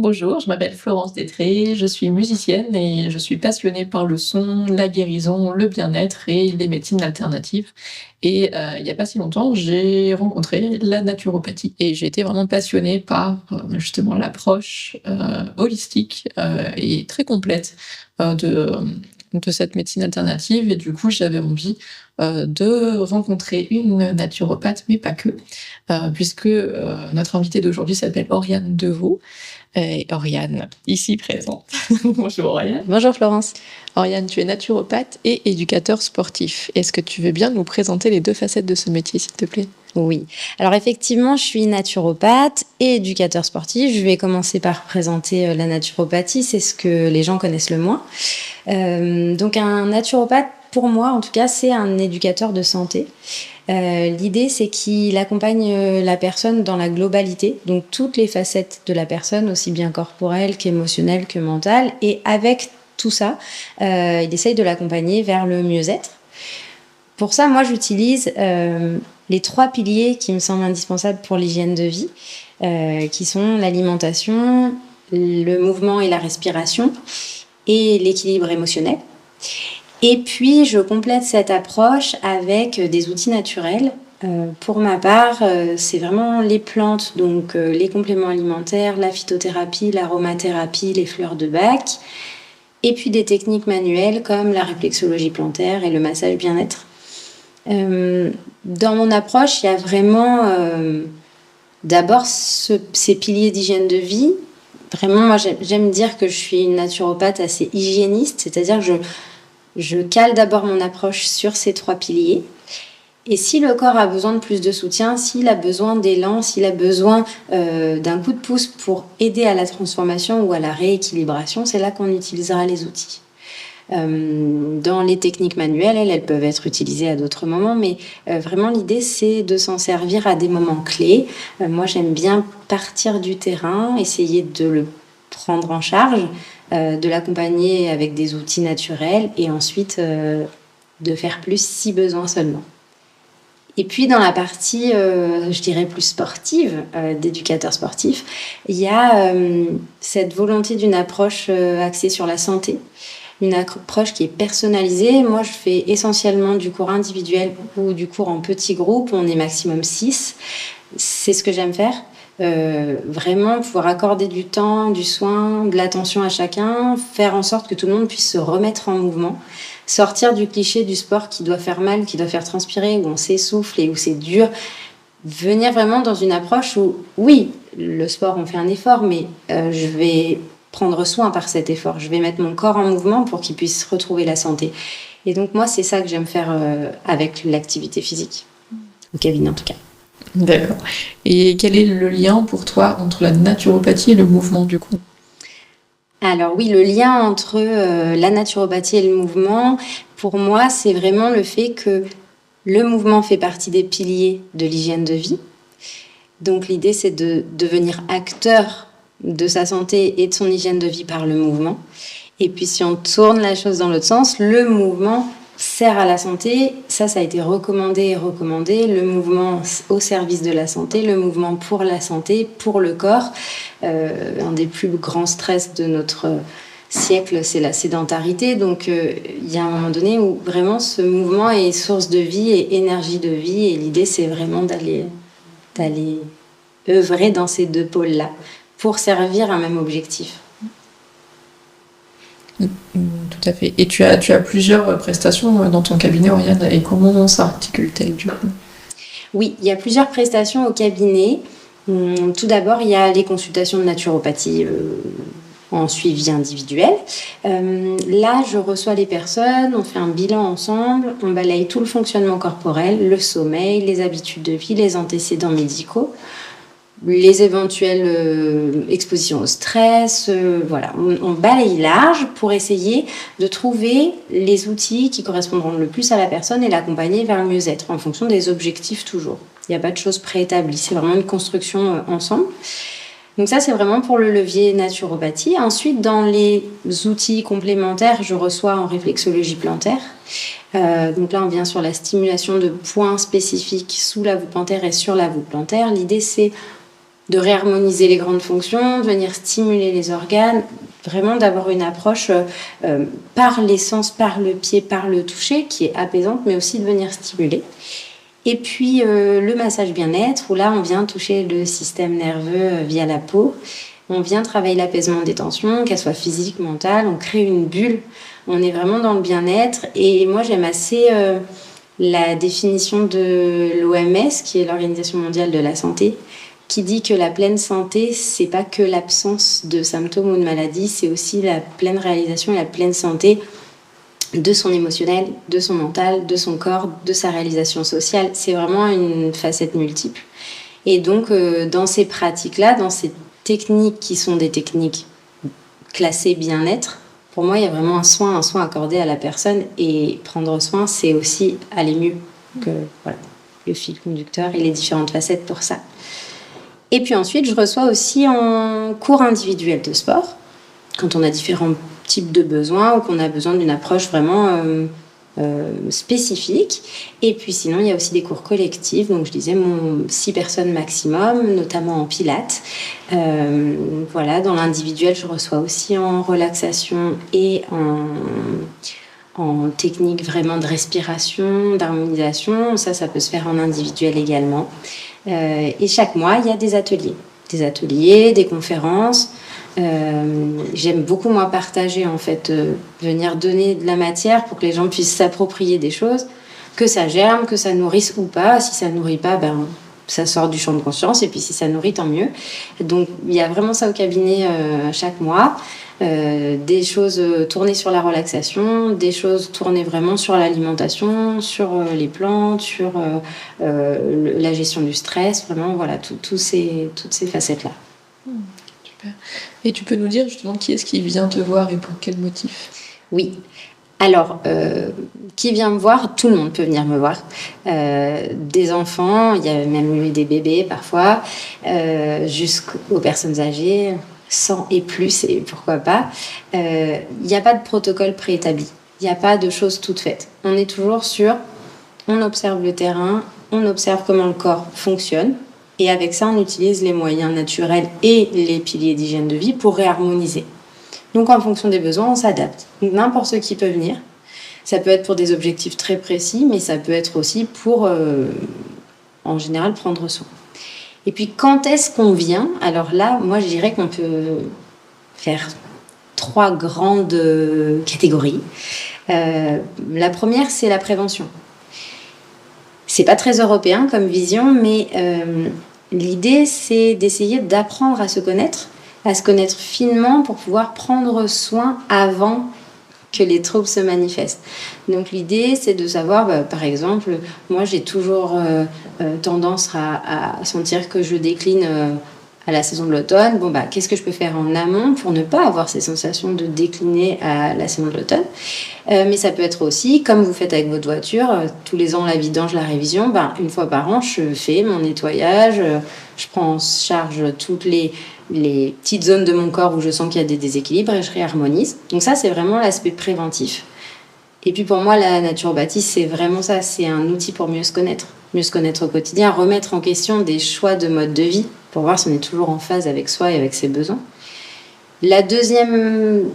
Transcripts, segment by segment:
Bonjour, je m'appelle Florence Détré, je suis musicienne et je suis passionnée par le son, la guérison, le bien-être et les médecines alternatives. Il y a pas si longtemps, j'ai rencontré la naturopathie et j'ai été vraiment passionnée par, justement l'approche, holistique, et très complète, de cette médecine alternative et du coup, j'avais envie, de rencontrer une naturopathe, mais pas que, puisque, notre invitée d'aujourd'hui s'appelle Oriane Deveau et Oriane, ici présente. Bonjour Oriane. Bonjour Florence. Oriane, tu es naturopathe et éducateur sportif. Est-ce que tu veux bien nous présenter les deux facettes de ce métier, s'il te plaît? Oui, alors effectivement, je suis naturopathe et éducateur sportif. Je vais commencer par présenter la naturopathie, c'est ce que les gens connaissent le moins. Donc un naturopathe, pour moi en tout cas, c'est un éducateur de santé. L'idée, c'est qu'il accompagne la personne dans la globalité, donc toutes les facettes de la personne, aussi bien corporelle qu'émotionnelle que mentale. Et avec tout ça, il essaye de l'accompagner vers le mieux-être. Pour ça, moi, j'utilise les 3 piliers qui me semblent indispensables pour l'hygiène de vie, qui sont l'alimentation, le mouvement et la respiration, et l'équilibre émotionnel. Et puis, je complète cette approche avec des outils naturels. Pour ma part, c'est vraiment les plantes, donc les compléments alimentaires, la phytothérapie, l'aromathérapie, les fleurs de bac, et puis des techniques manuelles comme la réflexologie plantaire et le massage bien-être. Dans mon approche, il y a vraiment d'abord ces piliers d'hygiène de vie. Vraiment, moi, j'aime dire que je suis une naturopathe assez hygiéniste, c'est-à-dire que je cale d'abord mon approche sur ces 3 piliers. Et si le corps a besoin de plus de soutien, s'il a besoin d'élan, s'il a besoin d'un coup de pouce pour aider à la transformation ou à la rééquilibration, c'est là qu'on utilisera les outils. Dans les techniques manuelles, elles peuvent être utilisées à d'autres moments, mais vraiment l'idée c'est de s'en servir à des moments clés. Moi j'aime bien partir du terrain, essayer de le prendre en charge, de l'accompagner avec des outils naturels et ensuite de faire plus si besoin seulement. Et puis dans la partie, je dirais plus sportive, d'éducateur sportif, il y a cette volonté d'une approche axée sur la santé. Une approche qui est personnalisée. Moi, je fais essentiellement du cours individuel ou du cours en petits groupes. On est maximum 6. C'est ce que j'aime faire. Vraiment pouvoir accorder du temps, du soin, de l'attention à chacun, faire en sorte que tout le monde puisse se remettre en mouvement, sortir du cliché du sport qui doit faire mal, qui doit faire transpirer, où on s'essouffle et où c'est dur. Venir vraiment dans une approche où, oui, le sport, on fait un effort, mais je vais prendre soin par cet effort. Je vais mettre mon corps en mouvement pour qu'il puisse retrouver la santé. Et donc moi, c'est ça que j'aime faire avec l'activité physique, au cabinet en tout cas. D'accord. Et quel est le lien pour toi entre la naturopathie et le mouvement du coup? Alors oui, le lien entre la naturopathie et le mouvement, pour moi, c'est vraiment le fait que le mouvement fait partie des piliers de l'hygiène de vie. Donc l'idée, c'est de devenir acteur de sa santé et de son hygiène de vie par le mouvement. Et puis si on tourne la chose dans l'autre sens, le mouvement sert à la santé. Ça a été recommandé et recommandé. Le mouvement au service de la santé, le mouvement pour la santé, pour le corps. Un des plus grands stress de notre siècle, c'est la sédentarité. Donc il y a un moment donné où vraiment ce mouvement est source de vie et énergie de vie. Et l'idée, c'est vraiment d'aller œuvrer dans ces 2 pôles-là pour servir un même objectif. Tout à fait. Et tu as plusieurs prestations dans ton cabinet, Oriane, et comment ça articule-t-elle du coup? Oui, il y a plusieurs prestations au cabinet. Tout d'abord, il y a les consultations de naturopathie en suivi individuel. Là, je reçois les personnes, on fait un bilan ensemble, on balaye tout le fonctionnement corporel, le sommeil, les habitudes de vie, les antécédents médicaux, les éventuelles expositions au stress, voilà. On balaye large pour essayer de trouver les outils qui correspondront le plus à la personne et l'accompagner vers le mieux-être en fonction des objectifs toujours. Il n'y a pas de choses préétablies, c'est vraiment une construction ensemble. Donc ça, c'est vraiment pour le levier naturopathie. Ensuite, dans les outils complémentaires, je reçois en réflexologie plantaire. Donc là, on vient sur la stimulation de points spécifiques sous la voûte plantaire et sur la voûte plantaire. L'idée, c'est de réharmoniser les grandes fonctions, de venir stimuler les organes, vraiment d'avoir une approche par les sens, par le pied, par le toucher, qui est apaisante, mais aussi de venir stimuler. Et puis le massage bien-être, où là on vient toucher le système nerveux via la peau. On vient travailler l'apaisement des tensions, qu'elles soient physiques, mentales. On crée une bulle. On est vraiment dans le bien-être. Et moi, j'aime assez la définition de l'OMS, qui est l'Organisation mondiale de la santé, qui dit que la pleine santé, c'est pas que l'absence de symptômes ou de maladies, c'est aussi la pleine réalisation et la pleine santé de son émotionnel, de son mental, de son corps, de sa réalisation sociale. C'est vraiment une facette multiple. Et donc, dans ces pratiques-là, dans ces techniques qui sont des techniques classées bien-être, pour moi, il y a vraiment un soin accordé à la personne. Et prendre soin, c'est aussi aller mieux que voilà, le fil conducteur et les différentes facettes pour ça. Et puis ensuite, je reçois aussi en cours individuel de sport, quand on a différents types de besoins ou qu'on a besoin d'une approche vraiment spécifique. Et puis sinon, il y a aussi des cours collectifs. Donc, je disais, 6 personnes maximum, notamment en pilates. Voilà, dans l'individuel, je reçois aussi en relaxation et en technique vraiment de respiration, d'harmonisation. Ça peut se faire en individuel également. Et chaque mois, il y a des ateliers, des conférences. J'aime beaucoup moi partager en fait, venir donner de la matière pour que les gens puissent s'approprier des choses, que ça germe, que ça nourrisse ou pas. Si ça nourrit pas, ça sort du champ de conscience, et puis si ça nourrit, tant mieux. Donc il y a vraiment ça au cabinet chaque mois. Des choses tournées sur la relaxation, des choses tournées vraiment sur l'alimentation, sur les plantes, sur la gestion du stress, vraiment voilà, toutes ces facettes-là. Super. Et tu peux nous dire justement qui est-ce qui vient te voir et pour quel motif ? Oui. Alors, qui vient me voir ? Tout le monde peut venir me voir. Des enfants, il y a même eu des bébés parfois, jusqu'aux personnes âgées, 100 et plus, et pourquoi pas. Il n'y a pas de protocole préétabli. Il n'y a pas de choses toutes faites. On est toujours on observe le terrain, on observe comment le corps fonctionne. Et avec ça, on utilise les moyens naturels et les piliers d'hygiène de vie pour réharmoniser. Donc, en fonction des besoins, on s'adapte. N'importe qui peut venir. Ça peut être pour des objectifs très précis, mais ça peut être aussi pour, en général, prendre soin. Et puis, quand est-ce qu'on vient ? Alors là, moi, je dirais qu'on peut faire 3 grandes catégories. La première, c'est la prévention. C'est pas très européen comme vision, mais l'idée, c'est d'essayer d'apprendre à se connaître finement pour pouvoir prendre soin avant que les troubles se manifestent. Donc l'idée, c'est de savoir, par exemple, moi j'ai toujours tendance à sentir que je décline à la saison de l'automne. Qu'est-ce que je peux faire en amont pour ne pas avoir ces sensations de décliner à la saison de l'automne ? Mais ça peut être aussi, comme vous faites avec votre voiture, tous les ans la vidange, la révision, une fois par an, je fais mon nettoyage, je prends en charge toutes les petites zones de mon corps où je sens qu'il y a des déséquilibres et je réharmonise. Donc ça, c'est vraiment l'aspect préventif. Et puis pour moi, la naturopathie, c'est vraiment ça, c'est un outil pour mieux se connaître au quotidien, remettre en question des choix de mode de vie pour voir si on est toujours en phase avec soi et avec ses besoins. La deuxième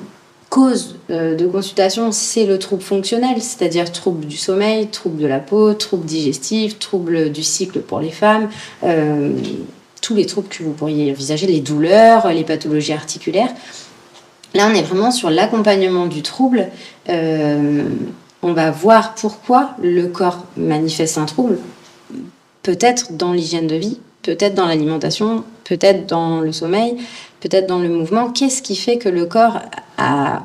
cause de consultation, c'est le trouble fonctionnel, c'est-à-dire trouble du sommeil, trouble de la peau, trouble digestif, trouble du cycle pour les femmes, tous les troubles que vous pourriez envisager, les douleurs, les pathologies articulaires. Là, on est vraiment sur l'accompagnement du trouble. On va voir pourquoi le corps manifeste un trouble. Peut-être dans l'hygiène de vie, peut-être dans l'alimentation, peut-être dans le sommeil, peut-être dans le mouvement. Qu'est-ce qui fait que le corps a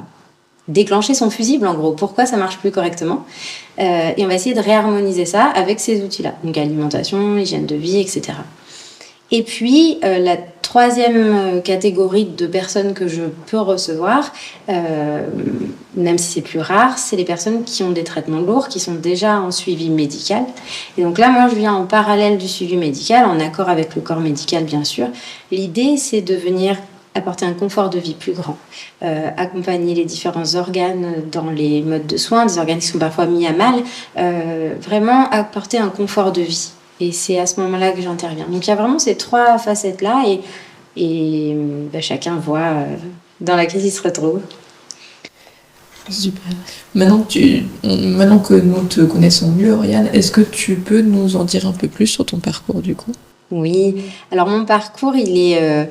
déclenché son fusible, en gros ? Pourquoi ça marche plus correctement ? Et on va essayer de réharmoniser ça avec ces outils-là. Donc alimentation, hygiène de vie, etc. Et puis, la troisième catégorie de personnes que je peux recevoir, même si c'est plus rare, c'est les personnes qui ont des traitements lourds, qui sont déjà en suivi médical. Et donc là, moi, je viens en parallèle du suivi médical, en accord avec le corps médical, bien sûr. L'idée, c'est de venir apporter un confort de vie plus grand, accompagner les différents organes dans les modes de soins, des organes qui sont parfois mis à mal, vraiment apporter un confort de vie. Et c'est à ce moment-là que j'interviens. Donc il y a vraiment ces 3 facettes-là et chacun voit dans laquelle il se retrouve. Super. Maintenant que nous te connaissons mieux, Oriane, est-ce que tu peux nous en dire un peu plus sur ton parcours du coup? Oui, alors mon parcours, il est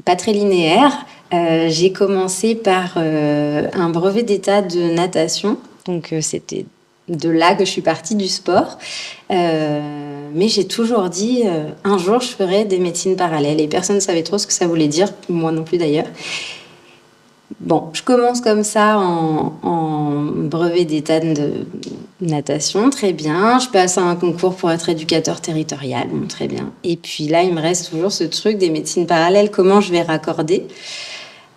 pas très linéaire. J'ai commencé par un brevet d'état de natation. Donc c'était de là que je suis partie du sport. Mais j'ai toujours dit, un jour, je ferai des médecines parallèles. Et personne ne savait trop ce que ça voulait dire, moi non plus d'ailleurs. Bon, je commence comme ça en brevet d'état de natation, très bien. Je passe à un concours pour être éducateur territorial, bon, très bien. Et puis là, il me reste toujours ce truc des médecines parallèles, comment je vais raccorder.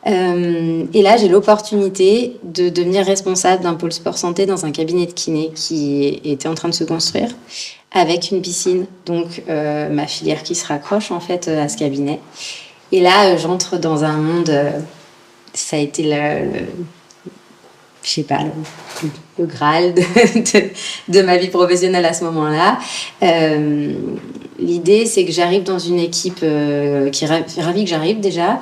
Et là, j'ai l'opportunité de devenir responsable d'un pôle sport santé dans un cabinet de kiné qui était en train de se construire avec une piscine. Donc, ma filière qui se raccroche en fait à ce cabinet. Et là, j'entre dans un monde... ça a été je sais pas, le Graal de ma vie professionnelle à ce moment-là. L'idée, c'est que j'arrive dans une équipe qui est ravie que j'arrive déjà,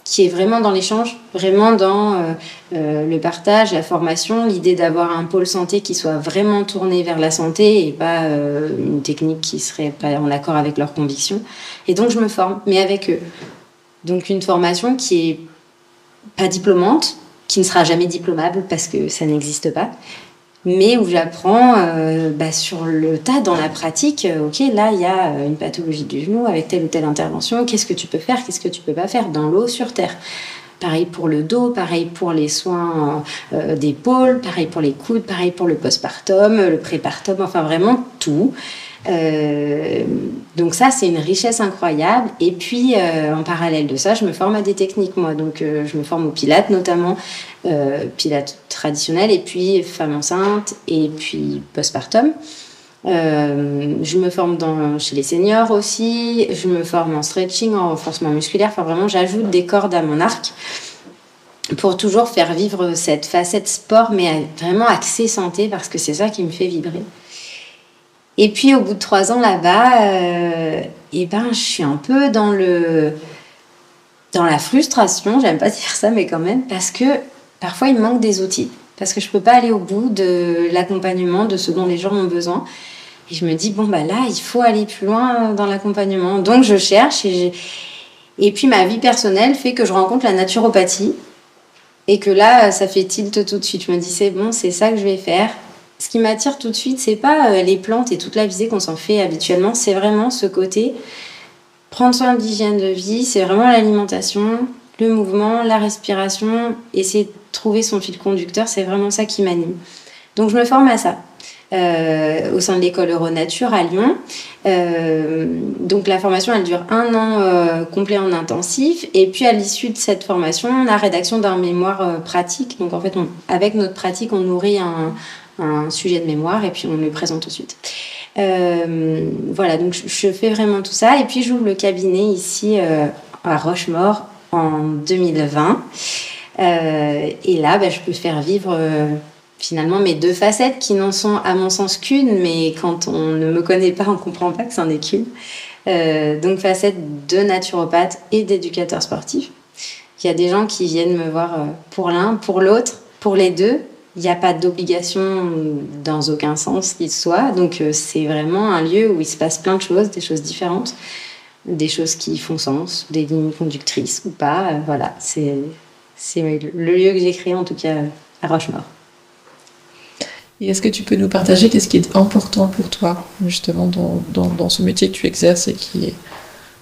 qui est vraiment dans l'échange, vraiment dans le partage, la formation, l'idée d'avoir un pôle santé qui soit vraiment tourné vers la santé et pas une technique qui serait pas en accord avec leurs convictions. Et donc, je me forme, mais avec eux. Donc une formation qui est pas diplômante, qui ne sera jamais diplômable parce que ça n'existe pas, mais où j'apprends sur le tas, dans la pratique, ok, là il y a une pathologie du genou avec telle ou telle intervention, qu'est-ce que tu peux faire, qu'est-ce que tu peux pas faire, dans l'eau, sur terre. Pareil pour le dos, pareil pour les soins d'épaule, pareil pour les coudes, pareil pour le postpartum, le prépartum, enfin vraiment tout. Donc ça, c'est une richesse incroyable. Et puis, en parallèle de ça, je me forme à des techniques, moi. Donc, je me forme au Pilates, notamment Pilates traditionnel, et puis femme enceinte, et puis postpartum. Je me forme chez les seniors aussi. Je me forme en stretching, en renforcement musculaire. Enfin, vraiment, j'ajoute des cordes à mon arc pour toujours faire vivre cette facette sport, mais vraiment axée santé, parce que c'est ça qui me fait vibrer. Et puis, au bout de 3 ans là-bas, je suis un peu dans la frustration, j'aime pas dire ça, mais quand même, parce que parfois, il me manque des outils. Parce que je peux pas aller au bout de l'accompagnement, de ce dont les gens ont besoin. Et je me dis, là, il faut aller plus loin dans l'accompagnement. Donc, je cherche. Et puis, ma vie personnelle fait que je rencontre la naturopathie. Et que là, ça fait tilt tout de suite. Je me dis, c'est bon, c'est ça que je vais faire. Ce qui m'attire tout de suite, c'est pas les plantes et toute la visée qu'on s'en fait habituellement, c'est vraiment ce côté prendre soin de l'hygiène de vie, c'est vraiment l'alimentation, le mouvement, la respiration, essayer de trouver son fil conducteur, c'est vraiment ça qui m'anime. Donc je me forme à ça au sein de l'école Euronature à Lyon. Donc la formation, elle dure 1 an complet en intensif, et puis à l'issue de cette formation, la rédaction d'un mémoire pratique. Donc en fait, avec notre pratique, on nourrit un sujet de mémoire et puis on le présente ensuite. Voilà, donc je fais vraiment tout ça. Et puis j'ouvre le cabinet ici à Rochemaure en 2020. Et là, je peux faire vivre finalement mes 2 facettes qui n'en sont à mon sens qu'une, mais quand on ne me connaît pas, on ne comprend pas que c'en est qu'une. Donc facette de naturopathe et d'éducateur sportif. Il y a des gens qui viennent me voir pour l'un, pour l'autre, pour les deux. Il n'y a pas d'obligation dans aucun sens qu'il soit. Donc, c'est vraiment un lieu où il se passe plein de choses, des choses différentes, des choses qui font sens, des lignes conductrices ou pas. Voilà, c'est le lieu que j'ai créé, en tout cas, à Rochemaure. Et est-ce que tu peux nous partager qu'est-ce qui est important pour toi, justement, dans ce métier que tu exerces et qui est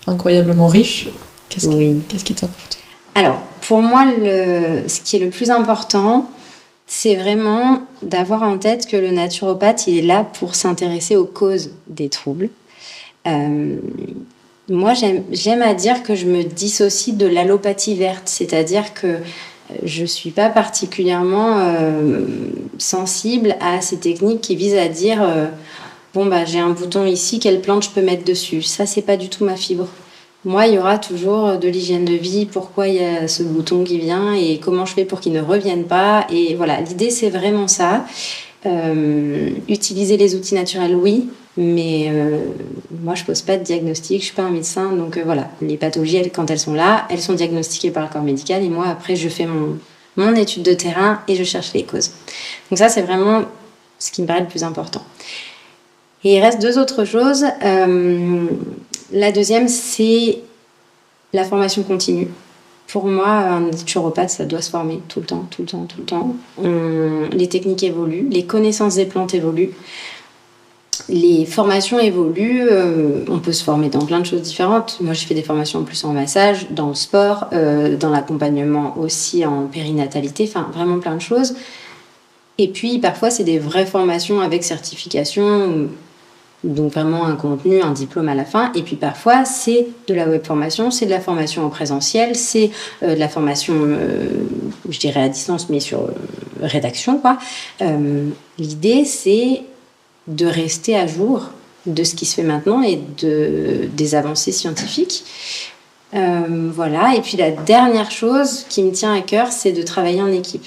incroyablement riche? Qu'est-ce qui est important? Alors, pour moi, ce qui est le plus important, c'est vraiment d'avoir en tête que le naturopathe, il est là pour s'intéresser aux causes des troubles. Moi, j'aime à dire que je me dissocie de l'allopathie verte, c'est-à-dire que je ne suis pas particulièrement sensible à ces techniques qui visent à dire j'ai un bouton ici, quelle plante je peux mettre dessus. Ça, c'est pas du tout ma fibre. Moi, il y aura toujours de l'hygiène de vie, pourquoi il y a ce bouton qui vient et comment je fais pour qu'il ne revienne pas. Et voilà, l'idée, c'est vraiment ça. Utiliser les outils naturels, oui, Mais moi, je pose pas de diagnostic, je suis pas un médecin, donc voilà. Les pathologies, quand elles sont là, elles sont diagnostiquées par le corps médical, et moi, après, je fais mon étude de terrain et je cherche les causes. Donc ça, c'est vraiment ce qui me paraît le plus important. Et il reste 2 autres choses. La deuxième, c'est la formation continue. Pour moi, un naturopathe, ça doit se former tout le temps, tout le temps, tout le temps. Les techniques évoluent, les connaissances des plantes évoluent, les formations évoluent. On peut se former dans plein de choses différentes. Moi, j'ai fait des formations en plus en massage, dans le sport, dans l'accompagnement aussi en périnatalité, enfin vraiment plein de choses. Et puis, parfois, c'est des vraies formations avec certification, donc vraiment un contenu, un diplôme à la fin. Et puis parfois, c'est de la web formation, c'est de la formation en présentiel, c'est de la formation, je dirais à distance, mais sur rédaction, quoi. L'idée, c'est de rester à jour de ce qui se fait maintenant et des avancées scientifiques. Voilà. Et puis la dernière chose qui me tient à cœur, c'est de travailler en équipe.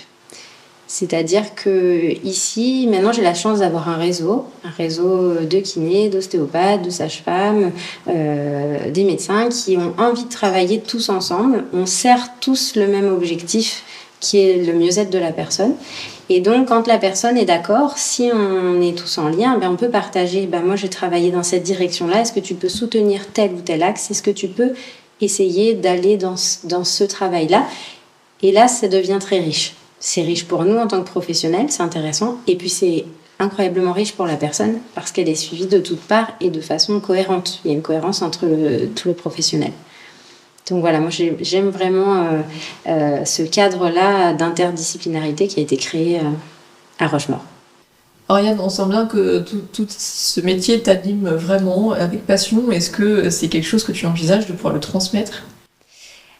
C'est-à-dire que ici, maintenant, j'ai la chance d'avoir un réseau de kinés, d'ostéopathes, de sages-femmes, des médecins qui ont envie de travailler tous ensemble. On sert tous le même objectif, qui est le mieux-être de la personne. Et donc, quand la personne est d'accord, si on est tous en lien, ben on peut partager. Ben moi, j'ai travaillé dans cette direction-là. Est-ce que tu peux soutenir tel ou tel axe? Est-ce que tu peux essayer d'aller dans ce travail-là? Et là, ça devient très riche. C'est riche pour nous en tant que professionnels, c'est intéressant. Et puis c'est incroyablement riche pour la personne parce qu'elle est suivie de toutes parts et de façon cohérente. Il y a une cohérence entre tous les professionnels. Donc voilà, moi j'aime vraiment ce cadre-là d'interdisciplinarité qui a été créé à Rochemaure. Oriane, on sent bien que tout ce métier t'anime vraiment avec passion. Est-ce que c'est quelque chose que tu envisages de pouvoir le transmettre ?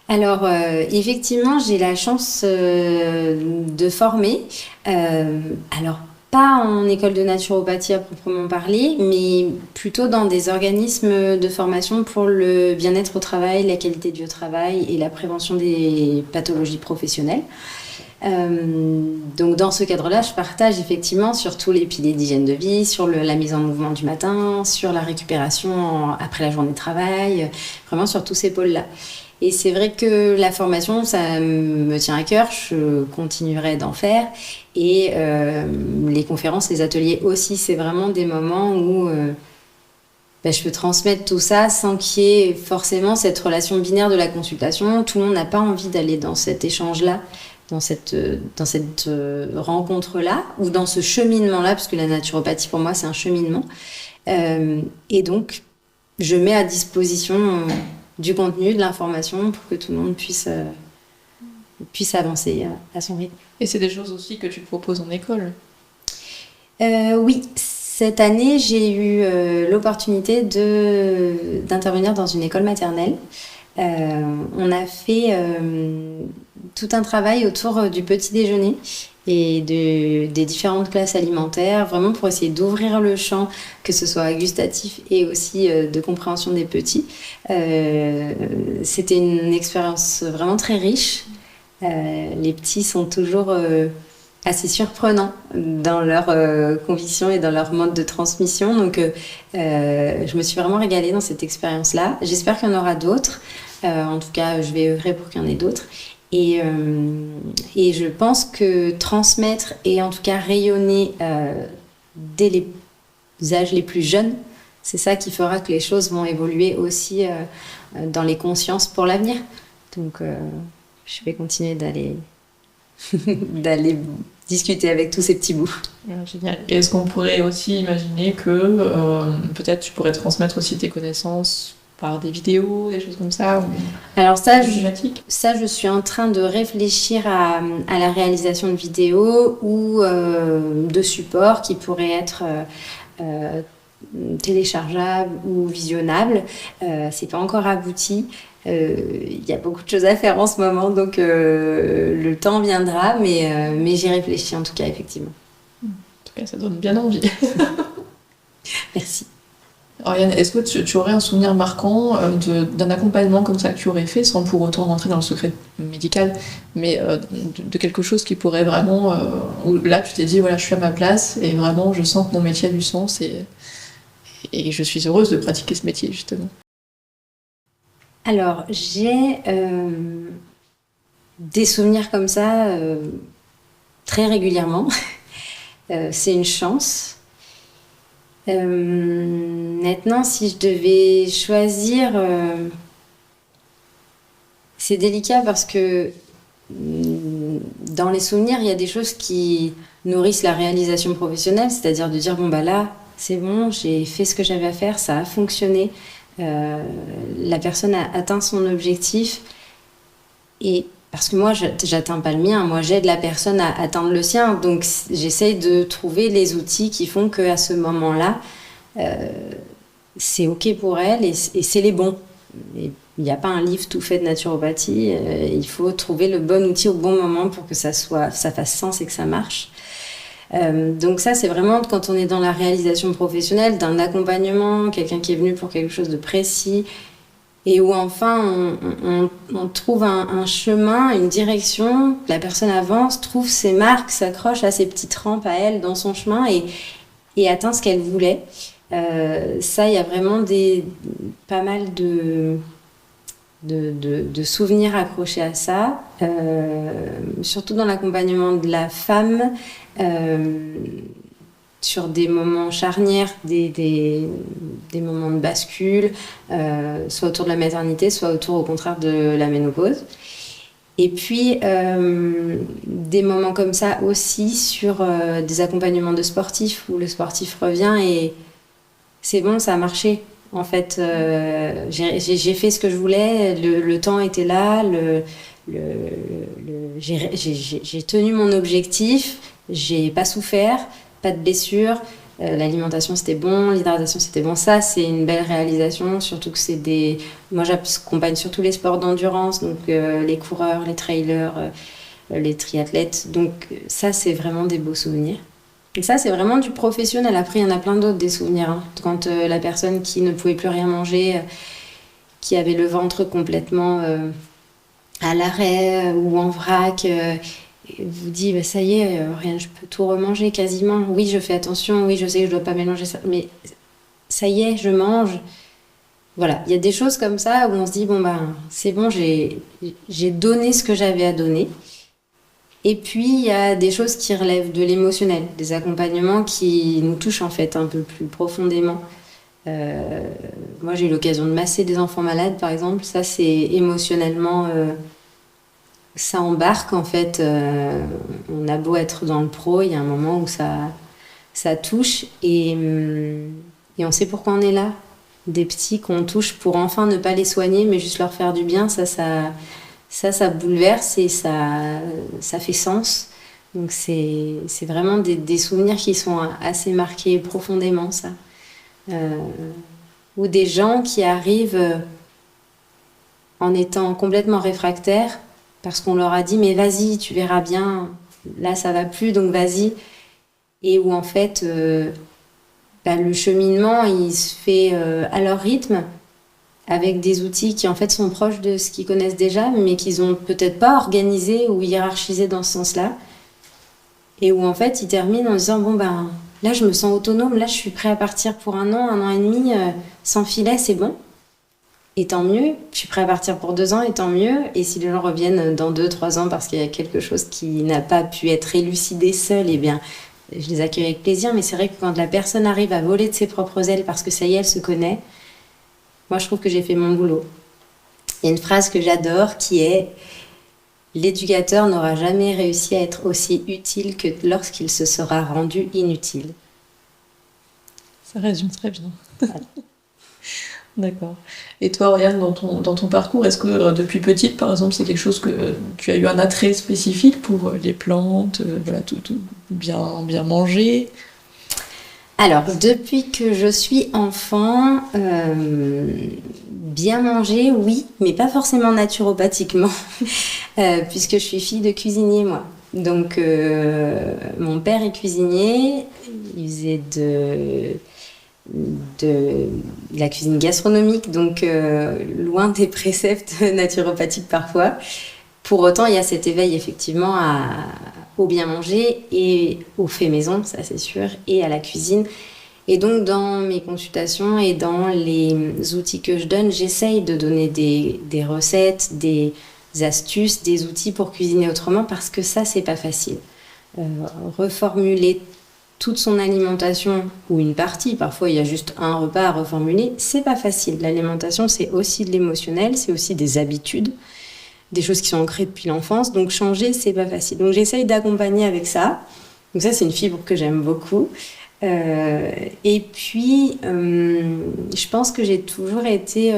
Alors, effectivement, j'ai la chance de former. Alors, pas en école de naturopathie à proprement parler, mais plutôt dans des organismes de formation pour le bien-être au travail, la qualité de vie au travail et la prévention des pathologies professionnelles. Donc dans ce cadre-là, je partage effectivement sur tous les piliers d'hygiène de vie, sur la mise en mouvement du matin, sur la récupération après la journée de travail, vraiment sur tous ces pôles-là. Et c'est vrai que la formation, ça me tient à cœur, je continuerai d'en faire. Et les conférences, les ateliers aussi, c'est vraiment des moments où je peux transmettre tout ça sans qu'il y ait forcément cette relation binaire de la consultation. Tout le monde n'a pas envie d'aller dans cet échange-là, dans cette rencontre-là, ou dans ce cheminement-là, parce que la naturopathie, pour moi, c'est un cheminement. Et donc, je mets à disposition du contenu, de l'information, pour que tout le monde puisse avancer à son rythme. Et c'est des choses aussi que tu proposes en école ? Oui, cette année, j'ai eu l'opportunité d'intervenir dans une école maternelle. On a fait tout un travail autour du petit déjeuner et des différentes classes alimentaires, vraiment pour essayer d'ouvrir le champ, que ce soit gustatif et aussi de compréhension des petits. C'était une expérience vraiment très riche. Les petits sont toujours assez surprenants dans leurs convictions et dans leur mode de transmission. Donc, je me suis vraiment régalée dans cette expérience-là. J'espère qu'il y en aura d'autres. En tout cas, je vais œuvrer pour qu'il y en ait d'autres. Et je pense que transmettre et en tout cas rayonner dès les âges les plus jeunes, c'est ça qui fera que les choses vont évoluer aussi dans les consciences pour l'avenir. Donc, je vais continuer d'aller discuter avec tous ces petits bouts. Génial. Et est-ce qu'on pourrait aussi imaginer que peut-être tu pourrais transmettre aussi tes connaissances par des vidéos, des choses comme ça Alors ça, je suis en train de réfléchir à la réalisation de vidéos ou de supports qui pourraient être téléchargeables ou visionnables. C'est pas encore abouti. Il y a beaucoup de choses à faire en ce moment, donc le temps viendra, mais j'y réfléchis en tout cas, effectivement. En tout cas, ça donne bien envie. Merci. Oriane, est-ce que tu aurais un souvenir marquant d'un accompagnement comme ça que tu aurais fait, sans pour autant rentrer dans le secret médical, mais de quelque chose qui pourrait vraiment... où là, tu t'es dit, voilà, je suis à ma place, et vraiment, je sens que mon métier a du sens, et et je suis heureuse de pratiquer ce métier, justement. Alors, j'ai des souvenirs comme ça très régulièrement. C'est une chance. Maintenant, si je devais choisir, c'est délicat parce que dans les souvenirs, il y a des choses qui nourrissent la réalisation professionnelle, c'est-à-dire de dire bon bah là, c'est bon, j'ai fait ce que j'avais à faire, ça a fonctionné, la personne a atteint son objectif. Et parce que moi, j'atteins pas le mien, moi j'aide la personne à atteindre le sien, donc j'essaye de trouver les outils qui font qu'à ce moment-là, c'est ok pour elle et c'est les bons. Et il n'y a pas un livre tout fait de naturopathie, il faut trouver le bon outil au bon moment pour que ça fasse sens et que ça marche. Donc ça, c'est vraiment quand on est dans la réalisation professionnelle, d'un accompagnement, quelqu'un qui est venu pour quelque chose de précis, et où enfin on trouve un chemin, une direction, la personne avance, trouve ses marques, s'accroche à ses petites rampes à elle dans son chemin et atteint ce qu'elle voulait. Ça, il y a vraiment pas mal de souvenirs accrochés à ça, surtout dans l'accompagnement de la femme, sur des moments charnières, des moments de bascule, soit autour de la maternité, soit autour au contraire de la ménopause. Et puis des moments comme ça aussi sur des accompagnements de sportifs où le sportif revient et c'est bon, ça a marché. En fait, j'ai fait ce que je voulais, le temps était là, j'ai tenu mon objectif, j'ai pas souffert, pas de blessures, l'alimentation c'était bon, l'hydratation c'était bon. Ça, c'est une belle réalisation, surtout que c'est moi j'accompagne surtout les sports d'endurance, donc les coureurs, les trailers, les triathlètes. Donc ça, c'est vraiment des beaux souvenirs. Et ça, c'est vraiment du professionnel. Après, il y en a plein d'autres, des souvenirs. Hein. Quand la personne qui ne pouvait plus rien manger, qui avait le ventre complètement à l'arrêt ou en vrac, vous dit bah, ça y est, rien, je peux tout remanger quasiment. Oui, je fais attention, oui, je sais que je dois pas mélanger ça, mais ça y est, je mange. Voilà, il y a des choses comme ça où on se dit bon bah c'est bon, j'ai donné ce que j'avais à donner. Et puis, il y a des choses qui relèvent de l'émotionnel, des accompagnements qui nous touchent en fait un peu plus profondément. Moi, j'ai eu l'occasion de masser des enfants malades, par exemple. Ça, c'est émotionnellement, ça embarque en fait. On a beau être dans le pro, il y a un moment où ça touche et on sait pourquoi on est là. Des petits qu'on touche pour enfin ne pas les soigner, mais juste leur faire du bien, ça bouleverse et ça fait sens. Donc c'est vraiment des souvenirs qui sont assez marqués profondément, ça. Ou des gens qui arrivent en étant complètement réfractaires parce qu'on leur a dit mais vas-y, tu verras bien, là ça va plus, donc vas-y. Et où en fait le cheminement il se fait à leur rythme, avec des outils qui en fait sont proches de ce qu'ils connaissent déjà, mais qu'ils ont peut-être pas organisé ou hiérarchisé dans ce sens-là. Et où en fait ils terminent en disant bon ben là je me sens autonome, là je suis prêt à partir pour 1 an et demi, sans filet, c'est bon. Et tant mieux, je suis prêt à partir pour 2 ans et tant mieux. Et si les gens reviennent dans 2-3 ans parce qu'il y a quelque chose qui n'a pas pu être élucidé seul, eh bien je les accueille avec plaisir. Mais c'est vrai que quand la personne arrive à voler de ses propres ailes parce que ça y est, elle se connaît, moi, je trouve que j'ai fait mon boulot. Il y a une phrase que j'adore qui est « L'éducateur n'aura jamais réussi à être aussi utile que lorsqu'il se sera rendu inutile. » Ça résume très bien. Voilà. D'accord. Et toi, Oriane, dans ton parcours, est-ce que depuis petite, par exemple, c'est quelque chose que tu as eu un attrait spécifique pour les plantes, voilà, tout bien manger? Alors, depuis que je suis enfant, bien manger, oui, mais pas forcément naturopathiquement, puisque je suis fille de cuisinier, moi. Donc, mon père est cuisinier, il faisait de la cuisine gastronomique, donc loin des préceptes naturopathiques parfois. Pour autant, il y a cet éveil effectivement au bien manger et au fait maison, ça c'est sûr, et à la cuisine. Et donc, dans mes consultations et dans les outils que je donne, j'essaye de donner des recettes, des astuces, des outils pour cuisiner autrement, parce que ça, c'est pas facile. Reformuler toute son alimentation, ou une partie, parfois il y a juste un repas à reformuler, c'est pas facile. L'alimentation, c'est aussi de l'émotionnel, c'est aussi des habitudes, des choses qui sont ancrées depuis l'enfance, donc changer, c'est pas facile. Donc j'essaye d'accompagner avec ça. Donc ça, c'est une fibre que j'aime beaucoup. Et puis, je pense que j'ai toujours été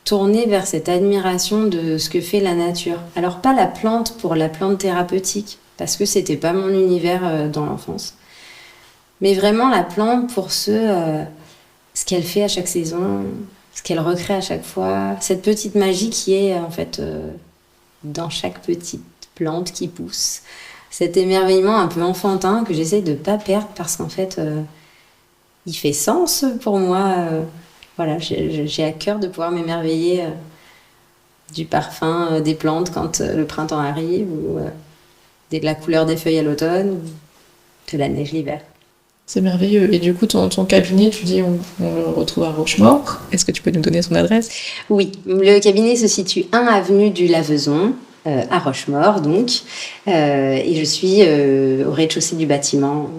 tournée vers cette admiration de ce que fait la nature. Alors, pas la plante pour la plante thérapeutique, parce que c'était pas mon univers dans l'enfance, mais vraiment la plante pour ce qu'elle fait à chaque saison, ce qu'elle recrée à chaque fois, cette petite magie qui est en fait dans chaque petite plante qui pousse. Cet émerveillement un peu enfantin que j'essaie de pas perdre, parce qu'en fait, il fait sens pour moi. Voilà, j'ai à cœur de pouvoir m'émerveiller du parfum des plantes quand le printemps arrive, ou de la couleur des feuilles à l'automne, ou de la neige l'hiver. C'est merveilleux. Et du coup, ton cabinet, tu dis, on le retrouve à Rochemaure. Est-ce que tu peux nous donner son adresse? Oui, le cabinet se situe 1 avenue du Lavezon, à Rochemaure, donc. Et je suis au rez-de-chaussée du bâtiment.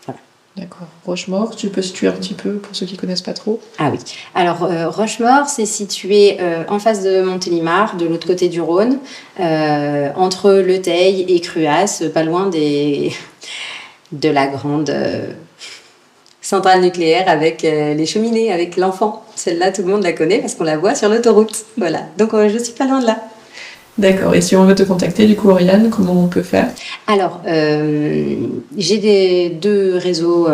Voilà. D'accord. Rochemaure, tu peux situer un petit peu pour ceux qui ne connaissent pas trop? Ah oui. Alors, Rochemaure, c'est situé en face de Montélimar, de l'autre côté du Rhône, entre Le Teil et Cruas, pas loin de la grande centrale nucléaire avec les cheminées, avec l'enfant. Celle-là, tout le monde la connaît parce qu'on la voit sur l'autoroute. Voilà. Donc, je suis pas loin de là. D'accord. Et si on veut te contacter, du coup, Oriane, comment on peut faire? Alors, j'ai 2 réseaux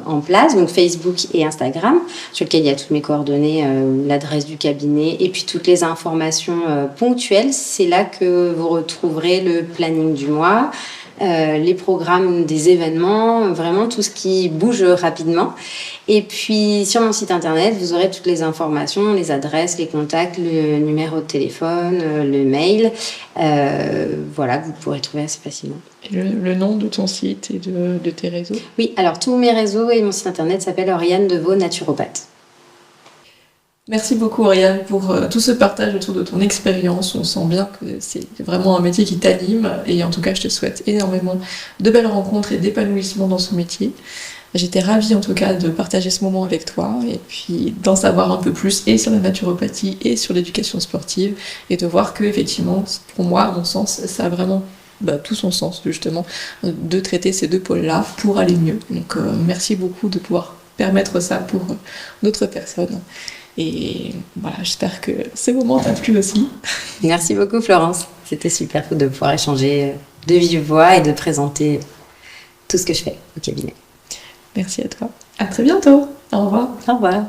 en place, donc Facebook et Instagram, sur lesquels il y a toutes mes coordonnées, l'adresse du cabinet et puis toutes les informations ponctuelles. C'est là que vous retrouverez le planning du mois, les programmes des événements, vraiment tout ce qui bouge rapidement. Et puis sur mon site internet, vous aurez toutes les informations, les adresses, les contacts, le numéro de téléphone, le mail, voilà, que vous pourrez trouver assez facilement. Et le nom de ton site et de tes réseaux? Oui, alors tous mes réseaux et mon site internet s'appelle Oriane Deveau, naturopathe. Merci beaucoup, Oriane, pour tout ce partage autour de ton expérience. On sent bien que c'est vraiment un métier qui t'anime. Et en tout cas, je te souhaite énormément de belles rencontres et d'épanouissement dans ce métier. J'étais ravie en tout cas de partager ce moment avec toi et puis d'en savoir un peu plus et sur la naturopathie et sur l'éducation sportive et de voir que effectivement, pour moi, à mon sens, ça a vraiment tout son sens justement de traiter ces 2 pôles-là pour aller mieux. Donc merci beaucoup de pouvoir permettre ça pour d'autres personnes. Et voilà, j'espère que ce moment t'a plu aussi. Merci beaucoup Florence, c'était super de pouvoir échanger de vive voix et de présenter tout ce que je fais au cabinet. Merci à toi. À très bientôt. Au revoir. Au revoir.